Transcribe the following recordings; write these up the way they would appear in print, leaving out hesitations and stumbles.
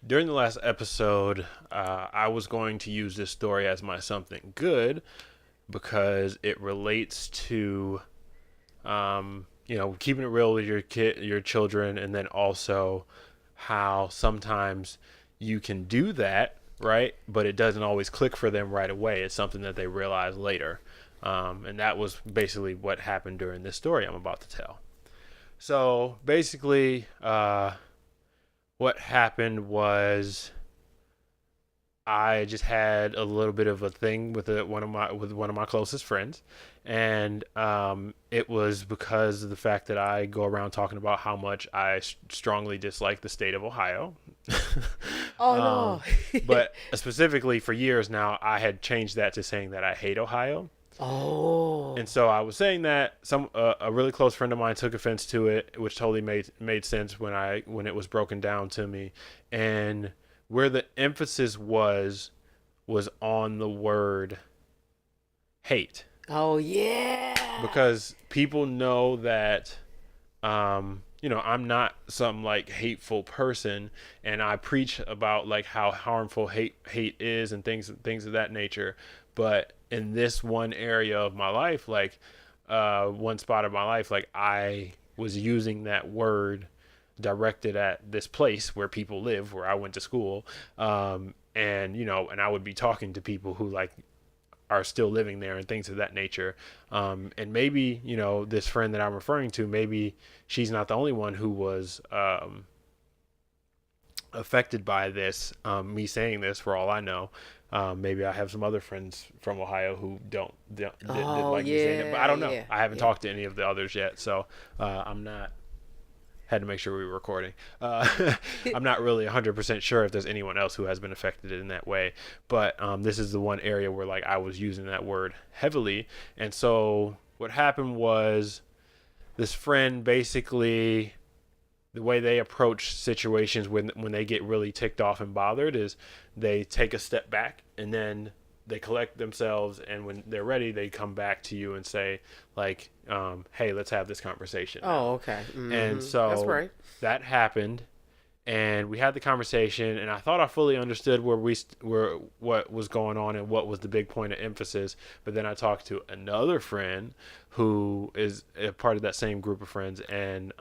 During the last episode, I was going to use this story as my something good because it relates to, keeping it real with your children, and then also how sometimes you can do that, right? But it doesn't always click for them right away. It's something that they realize later. And that was basically what happened during this story I'm about to tell. So basically, what happened was I just had a little bit of a thing with one of my closest friends, and it was because of the fact that I go around talking about how much I strongly dislike the state of Ohio. Oh um, no. but specifically for years now, I had changed that to saying that I hate Ohio. And Oh. so I was saying that a really close friend of mine took offense to it, which totally made sense when it was broken down to me, and where the emphasis was on the word hate, Oh yeah. because people know that I'm not some like hateful person, and I preach about like how harmful hate is and things of that nature. But in this one area of my life, like one spot of my life, like I was using that word directed at this place where people live, where I went to school, and I would be talking to people who like are still living there and things of that nature. And maybe, this friend that I'm referring to, maybe she's not the only one who was affected by this, me saying this, for all I know. Maybe I have some other friends from Ohio who didn't Oh like me saying it, but I yeah. don't know. Yeah. I haven't Yeah. talked to any of the others yet, so I'm not. Had to make sure we were recording. I'm not really 100% sure if there's anyone else who has been affected in that way, but this is the one area where like I was using that word heavily. And so what happened was, this friend basically, the way they approach situations when they get really ticked off and bothered is they take a step back, and then they collect themselves, and when they're ready they come back to you and say like, hey, let's have this conversation now. Oh, okay. And That's so right. that happened, and we had the conversation, and I thought I fully understood where what was going on and what was the big point of emphasis. But then I talked to another friend who is a part of that same group of friends, and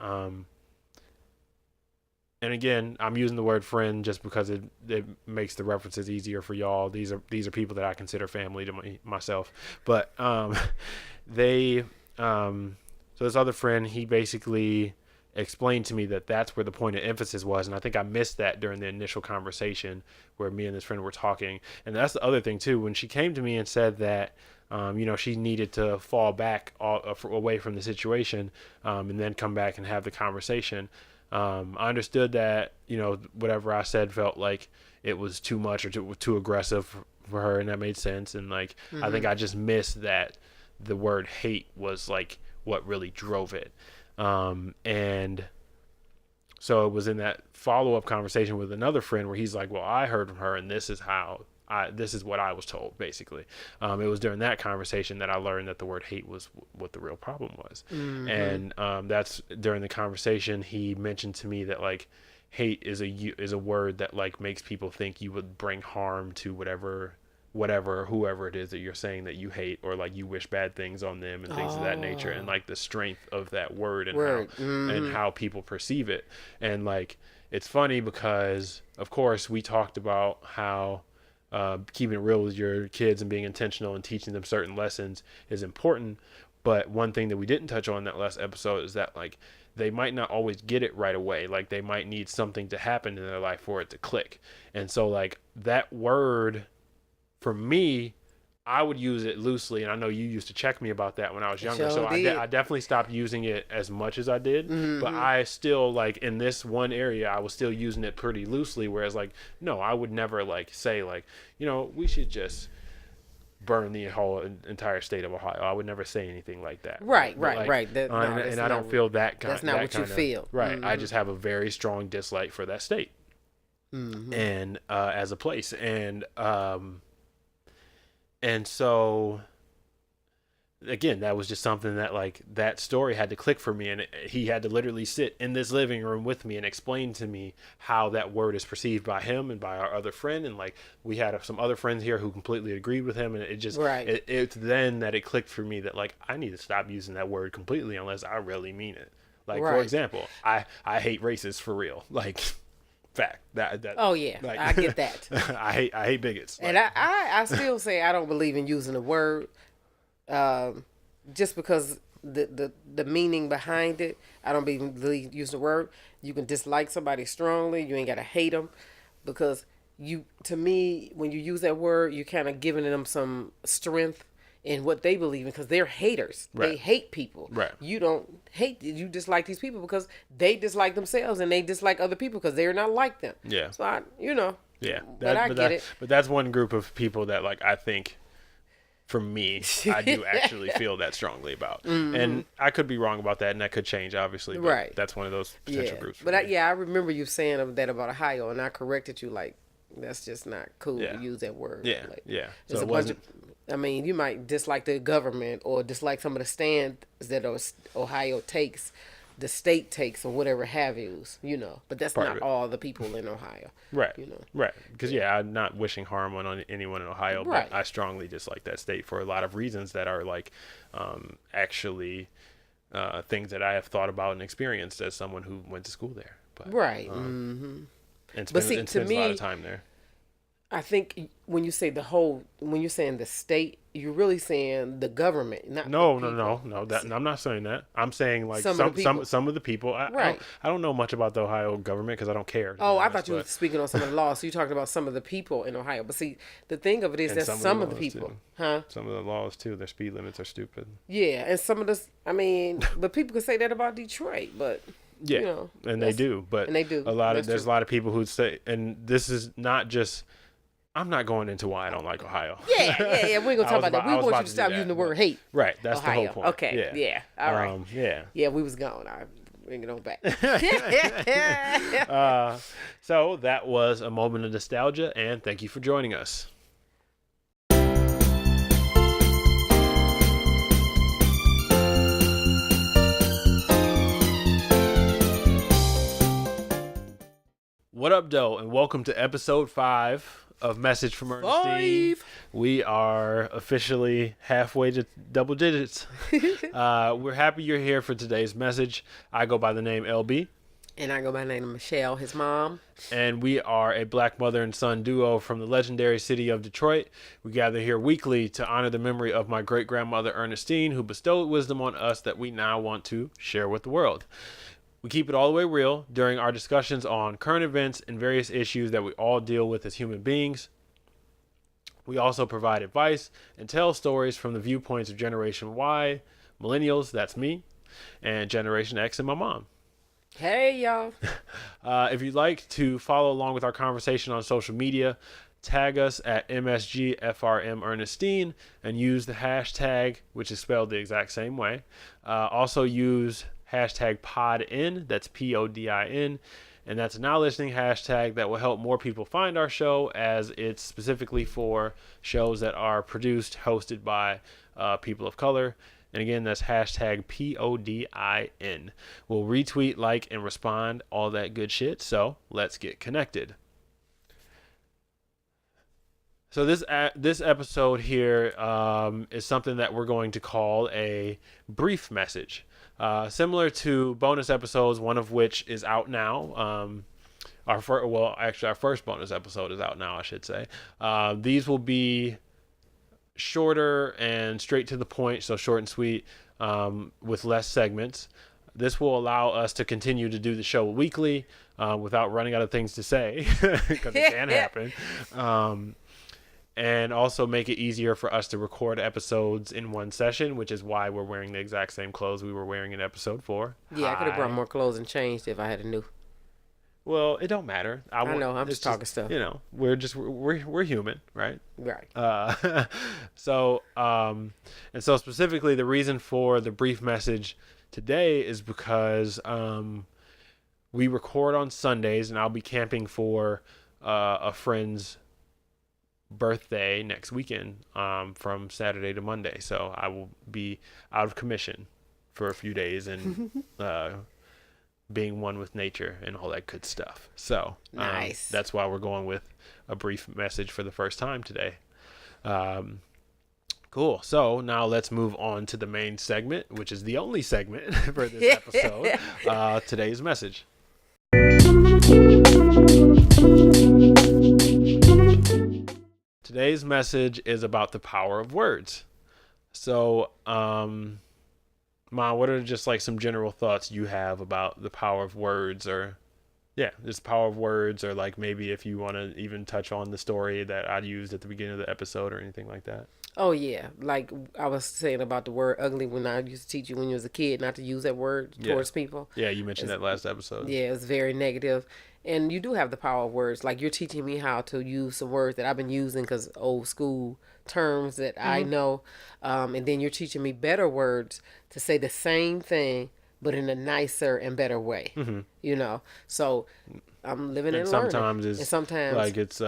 again, I'm using the word friend just because it makes the references easier for y'all. These are people that I consider family to myself. But they so this other friend, he basically explained to me that that's where the point of emphasis was, and I think I missed that during the initial conversation where me and this friend were talking. And that's the other thing too, when she came to me and said that she needed to fall back away from the situation, and then come back and have the conversation. I understood that whatever I said felt like it was too much or too aggressive for her, and that made sense. And like I think I just missed that the word hate was like what really drove it. And so it was in that follow-up conversation with another friend where he's like, well, I heard from her, and this is what I was told, basically. It was during that conversation that I learned that the word hate was what the real problem was. And that's During the conversation, he mentioned to me that like hate is a word that like makes people think you would bring harm to whoever it is that you're saying that you hate, or like you wish bad things on them and things of that nature, and Oh. like the strength of that word, and Word. how people perceive it. And like it's funny because of course we talked about how keeping it real with your kids and being intentional and teaching them certain lessons is important. But one thing that we didn't touch on in that last episode is that like they might not always get it right away. Like they might need something to happen in their life for it to click. And so like that word, for me, I would use it loosely, and I know you used to check me about that when I was younger. So Sure did. I definitely stopped using it as much as I did, but I still like in this one area I was still using it pretty loosely. Whereas like no, I would never like say like we should just burn the whole entire state of Ohio. I would never say anything like that. Right. But Right. like, Right. That, no, and I don't feel that's not what you feel. right. I just have a very strong dislike for that state and as a place, and so again, that was just something that like that story had to click for me, and he had to literally sit in this living room with me and explain to me how that word is perceived by him and by our other friend. And like we had some other friends here who completely agreed with him, and it just it's then that it clicked for me that like I need to stop using that word completely unless I really mean it. Like for example, I hate racists for real. Like fact that oh yeah, like, I get that. I hate bigots. And like, I still say I don't believe in using the word. Just because the meaning behind it, I don't believe use the word. You can dislike somebody strongly. You ain't gotta hate them, because to me, when you use that word, you're kind of giving them some strength in what they believe in, because they're haters. Right. They hate people. Right. You don't hate. You dislike these people because they dislike themselves, and they dislike other people because they're not like them. Yeah. So Yeah. But I get it. But that's one group of people that like I think. For me, I do actually feel that strongly about, and I could be wrong about that, and that could change, obviously. But that's one of those potential groups. But I remember you saying that about Ohio, and I corrected you like that's just not cool to use that word. Yeah, like, So it wasn't. I mean, you might dislike the government or dislike some of the stands that Ohio takes, the state takes, or whatever have yous, But that's not all the people in Ohio. Right. Right. Because, I'm not wishing harm on anyone in Ohio, but I strongly dislike that state for a lot of reasons that are, like, actually things that I have thought about and experienced as someone who went to school there. But, And spends a lot of time there. I think when you say when you're saying the state, you're really saying the government, not no. I'm not saying that. I'm saying like some of the people. I don't know much about the Ohio government because I don't care. Oh, I thought you were speaking on some of the laws. So you're talking about some of the people in Ohio. But see, the thing of it is that some of the people, some of the laws too. Their speed limits are stupid. Yeah, and some of this. I mean, but people could say that about Detroit, but. Yeah, and they do. But and they do. There's a lot of people who say, and this is not just. I'm not going into why I don't like Ohio. Yeah. We ain't gonna talk about that. We want you to stop using the word hate. Right. That's Ohio. The whole point. Okay. Yeah. All right. Yeah, we was gone. I bring it on back. So that was a moment of nostalgia, and thank you for joining us. What up, doe, and welcome to episode 5 of Message from Ernestine. We are officially halfway to double digits. We're happy you're here for today's message. I go by the name LB. And I go by the name of Michelle, his mom. And we are a black mother and son duo from the legendary city of Detroit. We gather here weekly to honor the memory of my great-grandmother Ernestine, who bestowed wisdom on us that we now want to share with the world. We keep it all the way real during our discussions on current events and various issues that we all deal with as human beings. We also provide advice and tell stories from the viewpoints of Generation Y, Millennials, that's me, and Generation X and my mom. Hey, y'all. If you'd like to follow along with our conversation on social media, tag us at msgfrmernestine and use the hashtag, which is spelled the exact same way. Also use hashtag PODIN, that's PODIN, and that's a now listening hashtag that will help more people find our show, as it's specifically for shows that are produced, hosted by people of color. And again, that's hashtag PODIN. We'll retweet, like, and respond, all that good shit. So let's get connected. So this episode here is something that we're going to call a brief message. Similar to bonus episodes, one of which is out now. Our first bonus episode is out now, I should say. These will be shorter and straight to the point, so short and sweet, with less segments. This will allow us to continue to do the show weekly without running out of things to say, because it can happen. And also make it easier for us to record episodes in one session, which is why we're wearing the exact same clothes we were wearing in episode 4. Yeah, I could have brought more clothes and changed if I had a new. Well, it don't matter. I know. I'm just talking stuff. We're human, right? Right. So specifically, the reason for the brief message today is because we record on Sundays, and I'll be camping for a friend's birthday next weekend, from Saturday to Monday. So I will be out of commission for a few days and being one with nature and all that good stuff. So Nice. that's why we're going with a brief message for the first time today. Cool. So now let's move on to the main segment, which is the only segment for this episode. Today's message. Today's message is about the power of words. So, Ma, what are just like some general thoughts you have about the power of words, or yeah, just power of words, or like maybe if you want to even touch on the story that I used at the beginning of the episode or anything like that. Oh yeah, like I was saying about the word ugly when I used to teach you when you was a kid not to use that word towards people. Yeah, you mentioned that last episode. Yeah, it's very negative. And you do have the power of words. Like you're teaching me how to use some words that I've been using because old school terms that I know. And then you're teaching me better words to say the same thing, but in a nicer and better way. You know, so I'm living and learning. And sometimes like it's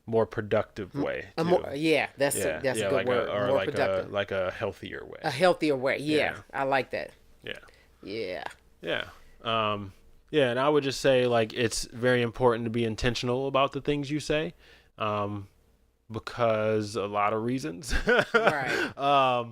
more productive way. Yeah, that's a good like word. Or more like productive. like a healthier way. A healthier way. Yeah, I like that. Yeah. Yeah. Yeah. Yeah, and I would just say like it's very important to be intentional about the things you say, because a lot of reasons. Right.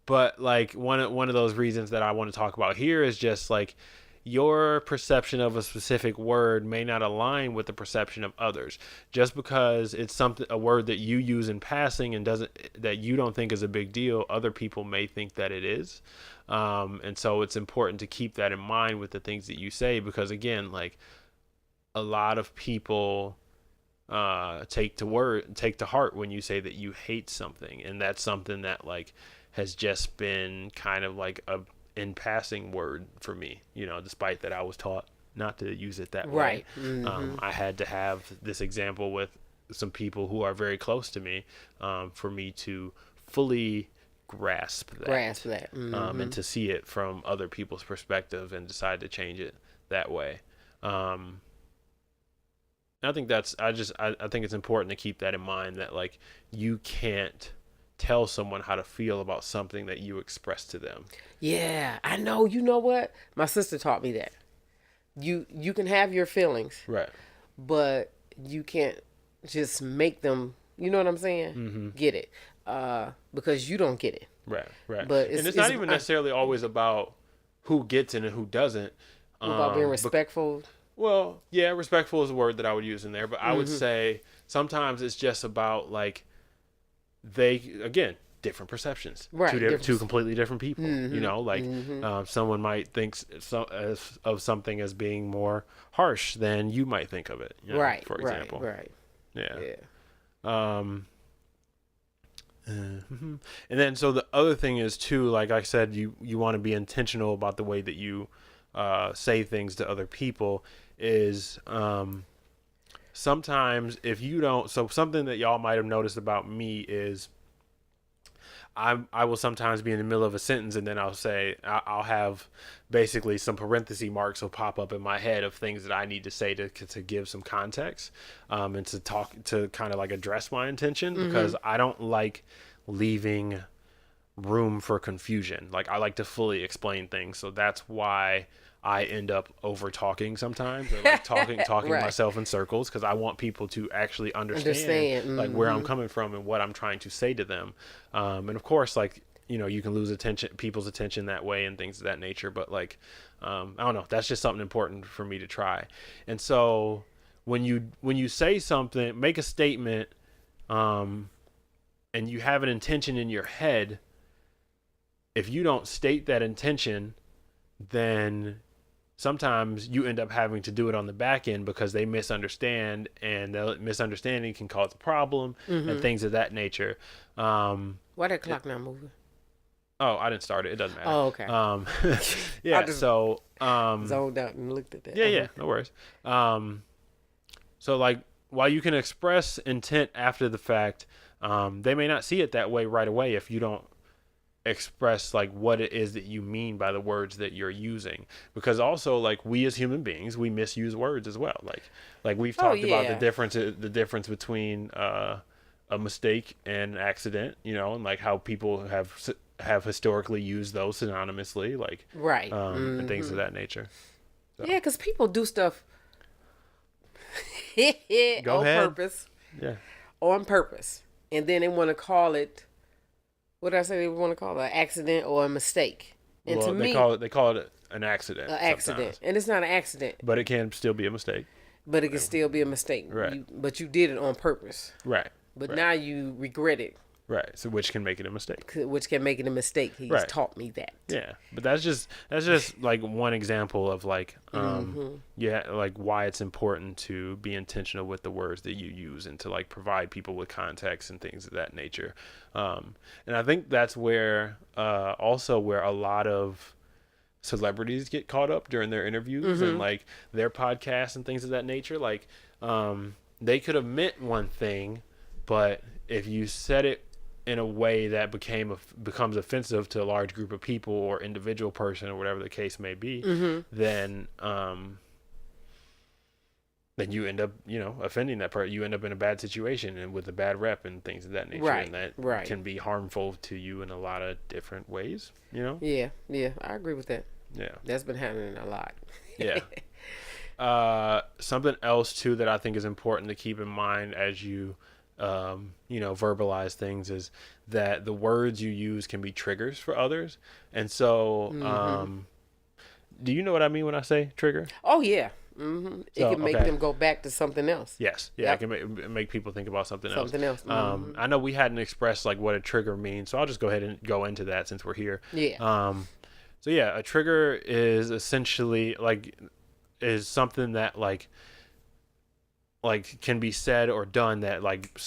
But like one of those reasons that I want to talk about here is just like your perception of a specific word may not align with the perception of others. Just because it's a word that you use in passing and that you don't think is a big deal, other people may think that it is. And so it's important to keep that in mind with the things that you say, because again, like a lot of people take to heart when you say that you hate something, and that's something that like has just been kind of like a in passing word for me, despite that I was taught not to use it that way. Right. I had to have this example with some people who are very close to me, for me to fully grasp that. And to see it from other people's perspective and decide to change it that way. I think I think it's important to keep that in mind, that like you can't tell someone how to feel about something that you express to them. Yeah, I know. You know what? My sister taught me that. You can have your feelings, right? But you can't just make them. You know what I'm saying? Get it, because you don't get it. Right. But it's not even necessarily always about who gets it and who doesn't. About being respectful. Well, yeah, respectful is a word that I would use in there, but I would say sometimes it's just about like again, different perceptions, right? Two completely different people. Someone might think of something as being more harsh than you might think of it, right? For example, right. Yeah. And then so the other thing is too, like I said, you want to be intentional about the way that you say things to other people. Is sometimes if you don't, so something that y'all might have noticed about me is I will sometimes be in the middle of a sentence and then I'll have basically some parenthesis marks will pop up in my head of things that I need to say to give some context, and to kind of like address my intention, because I don't like leaving room for confusion. Like I like to fully explain things, so that's why I end up over talking sometimes, or like talking right. myself in circles, because I want people to actually understand. Like where I'm coming from and what I'm trying to say to them. And of course, like, you can lose people's attention that way and things of that nature. But like, I don't know, that's just something important for me to try. And so when you say something, make a statement, and you have an intention in your head, if you don't state that intention, then sometimes you end up having to do it on the back end because they misunderstand, and the misunderstanding can cause a problem and things of that nature. Why that clock not moving? Oh, I didn't start it. It doesn't matter. Oh, okay. Yeah. I just zoned out and looked at that. Yeah. No worries. So like, while you can express intent after the fact, they may not see it that way right away if you don't express like what it is that you mean by the words that you're using. Because also, like, we as human beings, we misuse words as well. Like we've talked about the difference between a mistake and accident, and like how people have historically used those synonymously, like Right. and things of that nature. So Yeah, because people do stuff go on ahead. purpose. Yeah. On purpose. And then they want to call it, what did I say they want to call it? An accident or a mistake. And Well, to they me, call it an accident. an accident. Sometimes. And it's not an accident, But it can still be a mistake. but it can still be a mistake. Right. But you did it on purpose. Right. But right. now you regret it, Right. So which can make it a mistake. which can make it a mistake. He's Right. taught me that. Yeah. But that's just like one example of like like why it's important to be intentional with the words that you use and to like provide people with context and things of that nature. And I think that's where also where a lot of celebrities get caught up during their interviews and like their podcasts and things of that nature. Like they could have meant one thing, but if you said it in a way that becomes offensive to a large group of people or individual person or whatever the case may be, then you end up offending that person. You end up in a bad situation and with a bad rep and things of that nature, Right, and that right. can be harmful to you in a lot of different ways. Yeah, I agree with that. Yeah. That's been happening a lot. Yeah. Something else too that I think is important to keep in mind as you verbalize things is that the words you use can be triggers for others. And so do you know what I mean when I say trigger? Oh yeah. It can make them go back to something else. Yes. Yeah. Yep. It can make people think about something else. I know we hadn't expressed like what a trigger means, so I'll just go ahead and go into that since we're here. Yeah. So yeah, a trigger is essentially is something that like can be said or done that like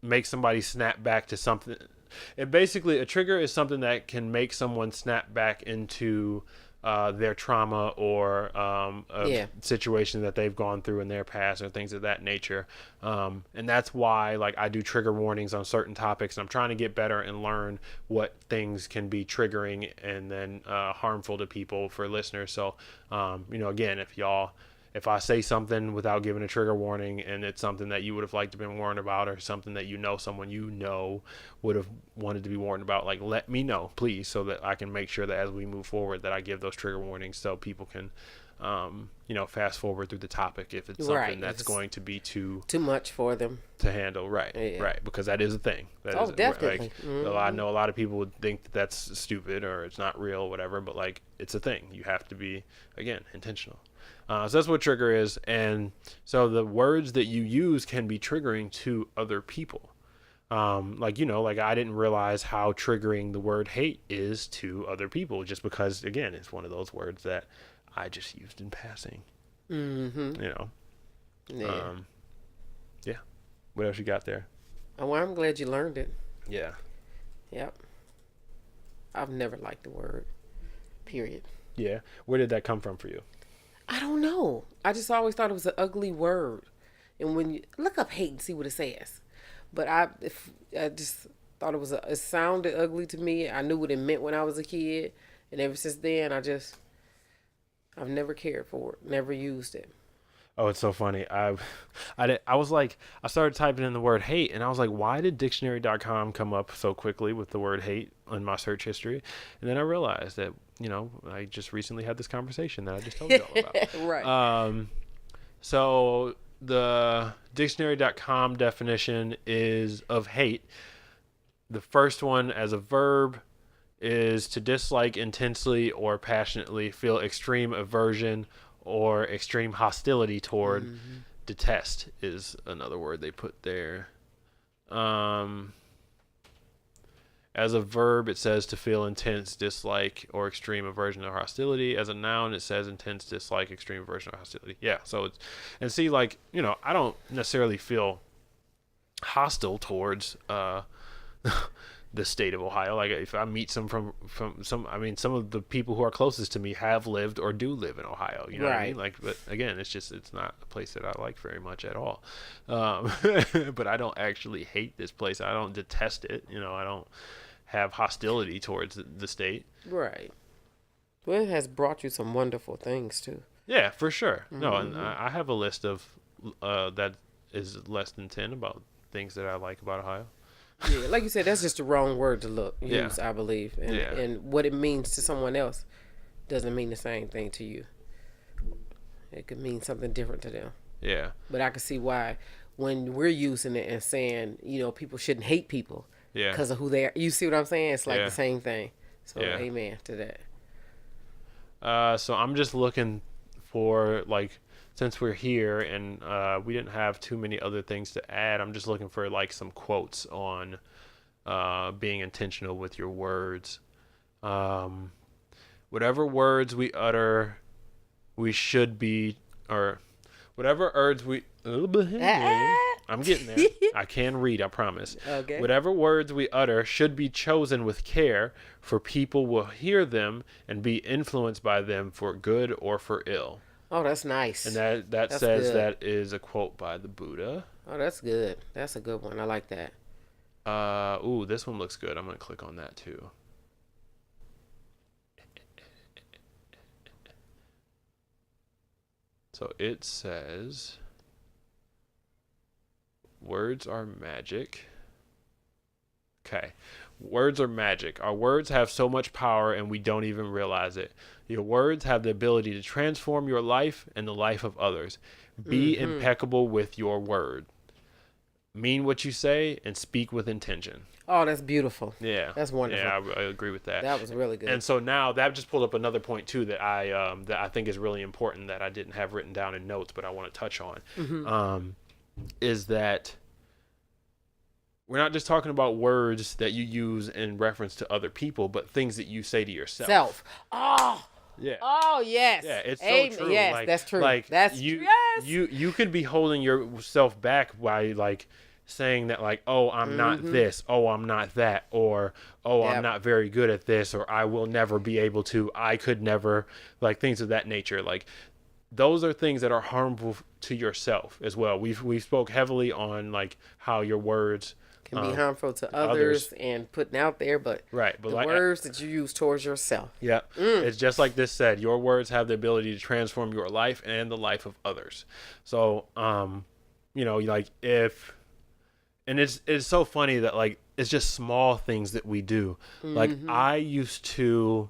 makes somebody snap back to something. And basically a trigger is something that can make someone snap back into their trauma or a situation that they've gone through in their past or things of that nature. And that's why like I do trigger warnings on certain topics, and I'm trying to get better and learn what things can be triggering and then harmful to people for listeners. So, again, if I say something without giving a trigger warning and it's something that you would have liked to have been warned about or something that someone would have wanted to be warned about, like let me know, please, so that I can make sure that as we move forward that I give those trigger warnings so people can, fast forward through the topic if it's something that's going to be too much for them to handle. Right. Yeah. Right. Because that is a thing. Definitely. I know a lot of people would think that that's stupid or it's not real or whatever, but like it's a thing. You have to be, again, intentional. So that's what trigger is. And so the words that you use can be triggering to other people. Like I didn't realize how triggering the word hate is to other people just because, again, it's one of those words that I just used in passing. Yeah. Yeah. What else you got there? Oh, well, I'm glad you learned it. Yeah. Yep. I've never liked the word, period. Yeah. Where did that come from for you? I don't know. I just always thought it was an ugly word. And when you look up hate and see what it says. But I just thought it sounded ugly to me. I knew what it meant when I was a kid. And ever since then, I've never cared for it. Never used it. Oh, it's so funny. I was like, I started typing in the word hate and I was like, why did dictionary.com come up so quickly with the word hate in my search history? And then I realized that, I just recently had this conversation that I just told you all about. Right. So the dictionary.com definition is of hate. The first one as a verb is to dislike intensely or passionately, feel extreme aversion or extreme hostility toward. Detest is another word they put there. As a verb, it says to feel intense dislike or extreme aversion or hostility. As a noun, it says intense dislike, extreme aversion or hostility. Yeah, so I don't necessarily feel hostile towards the state of Ohio. Like if I meet some from some of the people who are closest to me have lived or do live in Ohio. You know what I mean? Like, but again, it's not a place that I like very much at all. But I don't actually hate this place. I don't detest it. I don't have hostility towards the state. Right. Well, it has brought you some wonderful things too. Yeah, for sure. No, and I have a list of that is less than 10 about things that I like about Ohio. Yeah, like you said, that's just the wrong word to Yeah. use, I believe, and Yeah. and what it means to someone else doesn't mean the same thing to you. It could mean something different to them. Yeah. But I can see why when we're using it and saying, people shouldn't hate people Yeah. because of who they are. You see what I'm saying? It's like Yeah. the same thing. So Yeah. amen to that. So I'm just looking for, like, since we're here and we didn't have too many other things to add, I'm just looking for like some quotes on being intentional with your words. Whatever words we utter, we should be, or whatever words we. I'm getting there. I can read, I promise. Okay. Whatever words we utter should be chosen with care, for people will hear them and be influenced by them for good or for ill. Oh, that's nice. And that That's says good. that is a quote by the Buddha. Oh, that's good. That's a good one. I like that. Ooh, this one looks good. I'm gonna click on that too. So it says, words are magic. Okay. Words are magic. Our words have so much power and we don't even realize it. Your words have the ability to transform your life and the life of others. Be impeccable with your word. Mean what you say and speak with intention. Oh, that's beautiful. Yeah. That's wonderful. Yeah, I agree with that. That was really good. And so now that just pulled up another point too that I think is really important that I didn't have written down in notes, but I want to touch on. Is that we're not just talking about words that you use in reference to other people, but things that you say to yourself. Oh. Yeah. Oh, yes. Yeah, it's Amen. so true. Yes, like, that's true. Like That's yes. You could be holding yourself back by like saying that, like, oh, I'm not this, oh, I'm not that, or oh, I'm not very good at this, or I will never be able to, I could never, like things of that nature. Like those are things that are harmful to yourself as well. We spoke heavily on like how your words can be harmful to others and putting out there, but right, but the like, words that you use towards yourself. Yeah, it's just like this said. Your words have the ability to transform your life and the life of others. So, like if, and it's so funny that like it's just small things that we do. Like I used to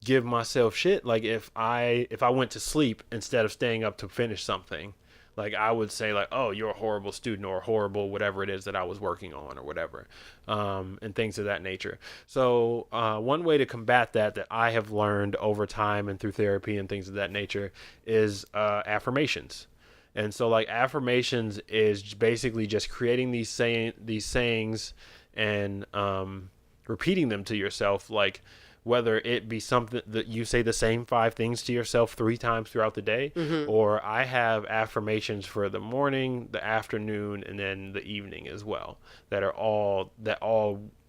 give myself shit. Like if I went to sleep instead of staying up to finish something. Like I would say like, oh, you're a horrible student or horrible whatever it is that I was working on or whatever, and things of that nature. So one way to combat that I have learned over time and through therapy and things of that nature is affirmations. And so like affirmations is basically just creating these sayings and repeating them to yourself, like whether it be something that you say the same 5 things to yourself 3 times throughout the day, or I have affirmations for the morning, the afternoon, and then the evening as well, that all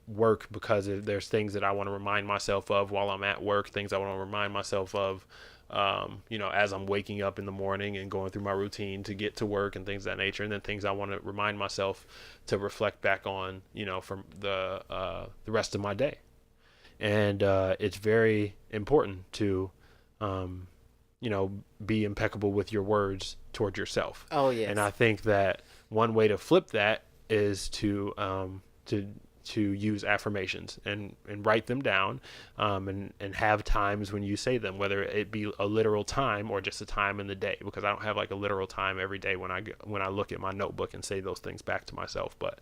work because there's things that I want to remind myself of while I'm at work, things I want to remind myself of, as I'm waking up in the morning and going through my routine to get to work and things of that nature, and then things I want to remind myself to reflect back on, from the rest of my day. And it's very important to, be impeccable with your words toward yourself. Oh, yes. And I think that one way to flip that is to use affirmations and write them down, and have times when you say them, whether it be a literal time or just a time in the day, because I don't have like a literal time every day when I look at my notebook and say those things back to myself. But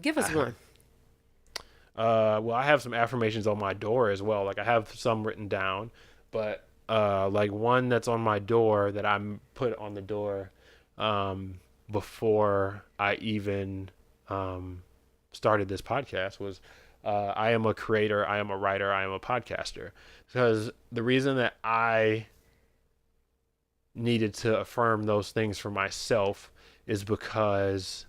give us one. Well, I have some affirmations on my door as well. Like I have some written down, but like one that's on my door that I put on the door before I even started this podcast was I am a creator, I am a writer, I am a podcaster. Because the reason that I needed to affirm those things for myself is because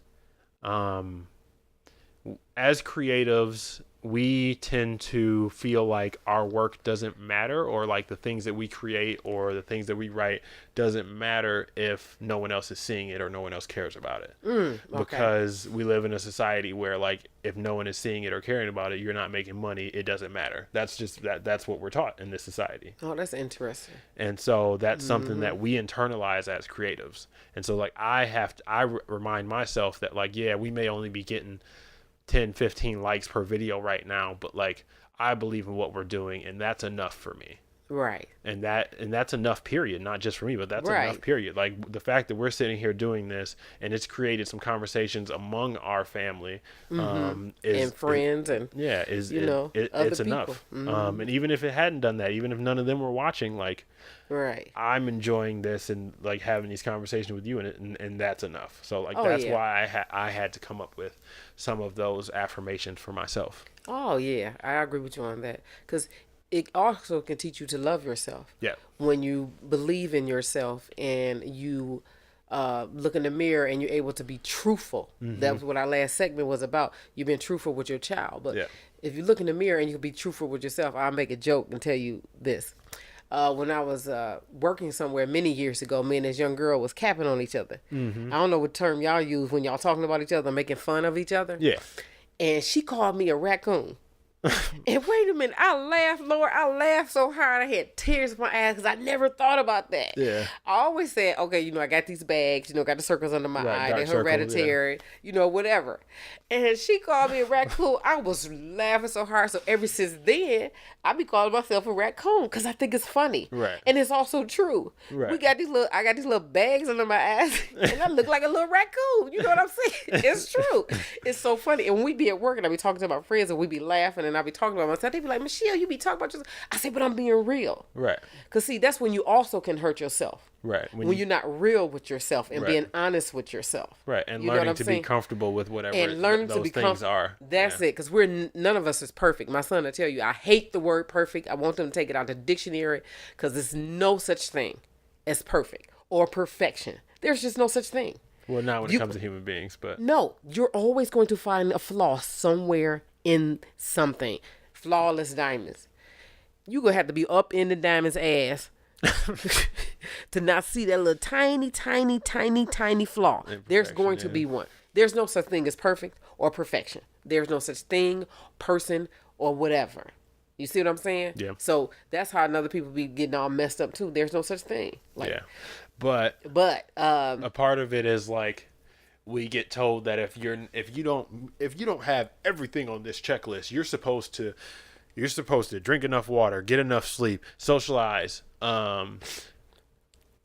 as creatives we tend to feel like our work doesn't matter, or like the things that we create or the things that we write doesn't matter if no one else is seeing it or no one else cares about it. Okay. Because we live in a society where, like, if no one is seeing it or caring about it, you're not making money, it doesn't matter. That's just that's what we're taught in this society. Oh, that's interesting. And so that's something that we internalize as creatives. And so, like, I remind myself that, like, yeah, we may only be getting 10, 15 likes per video right now, but, like, I believe in what we're doing, and that's enough for me. Right. And that's enough, period. Not just for me, but that's Right. enough, period. Like, the fact that we're sitting here doing this and it's created some conversations among our family, is, And friends and is other it's people. enough. And even if it hadn't done that, even if none of them were watching, like, right. I'm enjoying this and, like, having these conversations with you, and that's enough. So, like, Oh, that's yeah. why I had to come up with some of those affirmations for myself. Oh yeah, I agree with you on that, because it also can teach you to love yourself. Yeah. When you believe in yourself and you look in the mirror and you're able to be truthful. That was what our last segment was about. You've been truthful with your child. But Yeah. if you look in the mirror and you can be truthful with yourself, I'll make a joke and tell you this. When I was working somewhere many years ago, me and this young girl was capping on each other. I don't know what term y'all use when y'all talking about each other, making fun of each other. Yeah. And she called me a raccoon. And wait a minute, I laughed, Lord. I laughed so hard I had tears in my eyes because I never thought about that. Yeah. I always said, okay, I got these bags, got the circles under my eye, dark they're circles, hereditary, whatever. And she called me a raccoon. I was laughing so hard. So ever since then, I be calling myself a raccoon because I think it's funny. Right. And it's also true. Right. I got these little bags under my eyes and I look like a little raccoon. You know what I'm saying? It's true. It's so funny. And when we be at work and I be talking to my friends and we be laughing and I be talking about myself, they be like, Michelle, you be talking about yourself. I say, but I'm being real. Right. Because see, that's when you also can hurt yourself. Right. When you're not real with yourself and Right. being honest with yourself. Right. And You know what learning I'm to saying? be comfortable with whatever And learning those to be things are. That's it. Because none of us is perfect. My son will tell you, I hate the word perfect. I want them to take it out of the dictionary because there's no such thing as perfect or perfection. There's just no such thing. Well, not when it comes to human beings, but No, you're always going to find a flaw somewhere in something. Flawless diamonds. You're going to have to be up in the diamond's ass to not see that little tiny, tiny, tiny, tiny flaw. There's going to be one. There's no such thing as perfect or perfection. There's no such thing, person, or whatever. You see what I'm saying? Yeah. So that's how other people be getting all messed up too. There's no such thing. yeah. But a part of it is, like, we get told that if you don't have everything on this checklist, you're supposed to drink enough water, get enough sleep, socialize,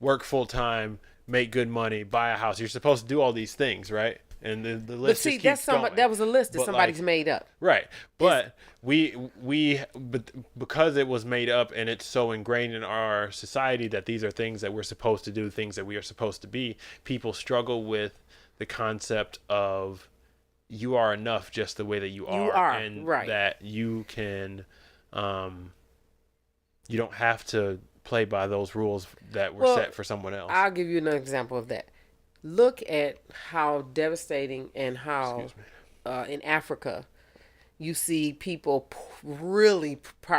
work full time, make good money, buy a house. You're supposed to do all these things, right? And the list but see, just keeps going. that was a list that But, somebody's like, made up. Right. But but because it was made up and it's so ingrained in our society that these are things that we're supposed to do, things that we are supposed to be, people struggle with the concept of you are enough just the way that you are. And right. that you can, you don't have to play by those rules that were set for someone else. I'll give you an example of that. Look at how devastating and how in Africa you see people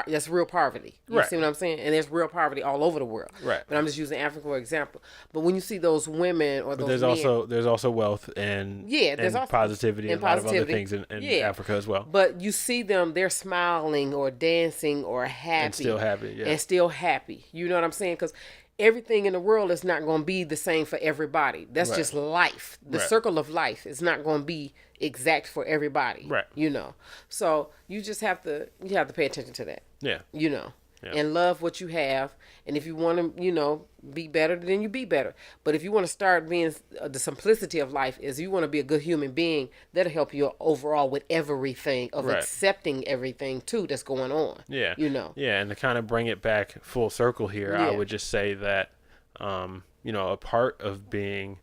that's real poverty. You see what I'm saying? And there's real poverty all over the world. Right. But I'm just using Africa for example. But when you see those women or those men, there's also wealth and there's also positivity and a lot of other things in Africa as well. But you see them, they're smiling or dancing or happy. And still happy, yeah. And still happy. You know what I'm saying? Because everything in the world is not going to be the same for everybody. That's just life. The circle of life is not going to be exact for everybody. Right. So you just have to pay attention to that. Yeah. Yeah. And love what you have. And if you want to, be better, then you be better. But if you want to start being the simplicity of life is you want to be a good human being, that'll help you overall with everything of accepting everything too that's going on. Yeah. Yeah. And to kind of bring it back full circle here, I would just say that, a part of being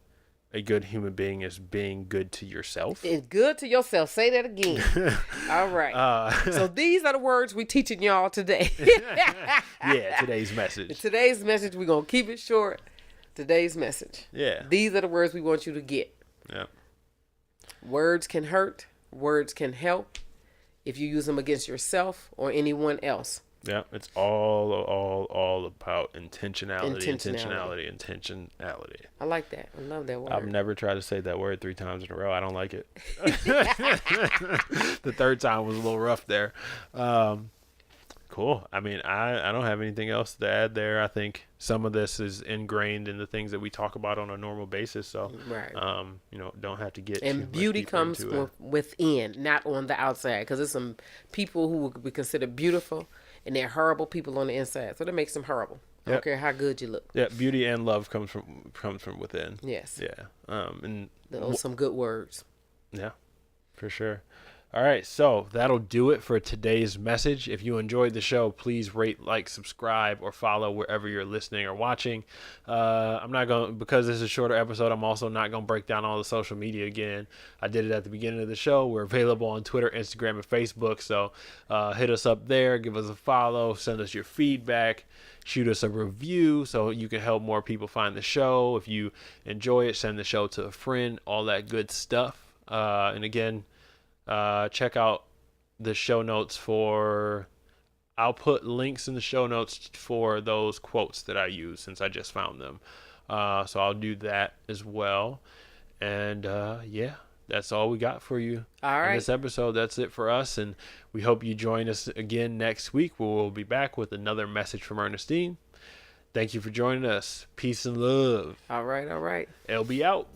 a good human being is being good to yourself. And good to yourself. Say that again. All right. So these are the words we teaching y'all today. Yeah, today's message. Today's message, we're going to keep it short. Today's message. Yeah. These are the words we want you to get. Yeah. Words can hurt. Words can help. if you use them against yourself or anyone else. Yeah, it's all about intentionality. I like that. I love that word. I've never tried to say that word 3 times in a row. I don't like it. The third time was a little rough there. Cool. I mean, I don't have anything else to add there. I think some of this is ingrained in the things that we talk about on a normal basis. So, right. Don't have to get and beauty comes from within, not on the outside. Because there's some people who would be considered beautiful, and they're horrible people on the inside. So that makes them horrible. I don't care how good you look. Yeah, beauty and love comes from within. Yes. Yeah. And those are some good words. Yeah, for sure. All right, so that'll do it for today's message. If you enjoyed the show, please rate, like, subscribe, or follow wherever you're listening or watching. I'm not going to, because this is a shorter episode, I'm also not going to break down all the social media again. I did it at the beginning of the show. We're available on Twitter, Instagram, and Facebook, so hit us up there, give us a follow, send us your feedback, shoot us a review so you can help more people find the show. If you enjoy it, send the show to a friend, all that good stuff. And again, check out the show notes I'll put links in the show notes for those quotes that I use since I just found them. So I'll do that as well. And yeah, that's all we got for you. All right. In this episode, that's it for us. And we hope you join us again next week, where we'll be back with another message from Ernestine. Thank you for joining us. Peace and love. All right. LB out.